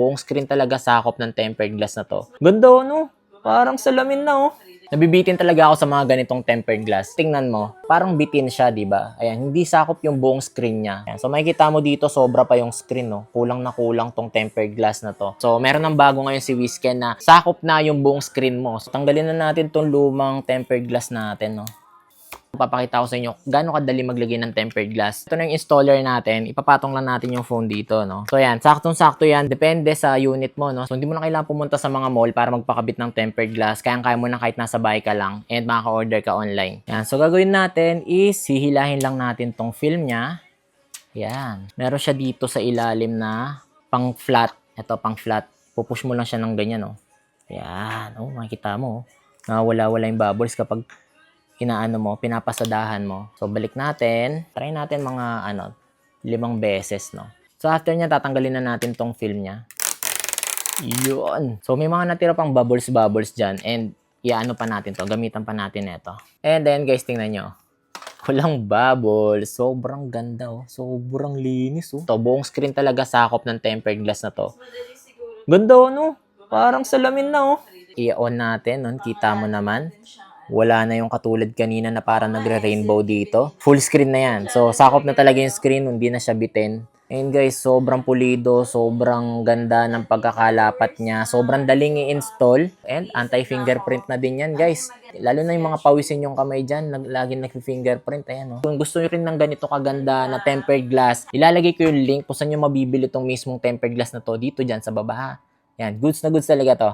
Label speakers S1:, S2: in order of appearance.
S1: Buong screen talaga sakop ng tempered glass na to. Ganda no? Parang salamin na oh. Nabibitin talaga ako sa mga ganitong tempered glass. Tingnan mo, parang bitin siya, di ba? Ayan, hindi sakop yung buong screen niya. Ayan, so makikita mo dito, sobra pa yung screen, no? Kulang na kulang tong tempered glass na to. So meron ng bago ngayon si Wisken na sakop na yung buong screen mo. So tanggalin na natin tong lumang tempered glass natin, no? Papakita ko sa inyo gaano kadali maglagay ng tempered glass. Ito na yung installer natin. Ipapatong lang natin yung phone dito, no? So, yan. Saktong-sakto yan. Depende sa unit mo, no? So, hindi mo na kailangan pumunta sa mga mall para magpakabit ng tempered glass. Kaya mo na kahit nasa bahay ka lang and makaka-order ka online. Yan. So, gagawin natin is hihilahin lang natin tong film niya. Yan. Meron siya dito sa ilalim na pang flat. Ito, pang flat. Pupush mo lang siya ng ganyan, no? Yan. Oh, makikita mo. Nawala-wala yung bubbles kapag inaano mo, pinapasadahan mo. So, balik natin. Try natin mga, 5 beses, no? So, after niya, tatanggalin na natin tong film niya. Yun. So, may mga natira pang bubbles dyan. And, iaano pa natin to. Gamitan pa natin ito. And then, guys, tingnan nyo. Walang bubbles. Sobrang ganda, oh. Sobrang linis, oh. To, buong screen talaga sakop ng tempered glass na to. Ganda, no? Parang salamin na, oh. I-on natin, no? Kita mo naman. Wala na yung katulad kanina na parang nagre-rainbow dito. Full screen na yan. So, sakop na talaga yung screen, hindi na siya bitin. And guys, sobrang pulido, sobrang ganda ng pagkakalapat niya. Sobrang daling i-install. And anti-fingerprint na din yan, guys. Lalo na yung mga pawisin yung kamay dyan, laging nag-fingerprint. Ayan, oh. Kung gusto nyo rin ng ganito kaganda na tempered glass, ilalagay ko yung link kung saan nyo mabibili itong mismong tempered glass na to dito dyan sa baba. Yan, goods na goods talaga to.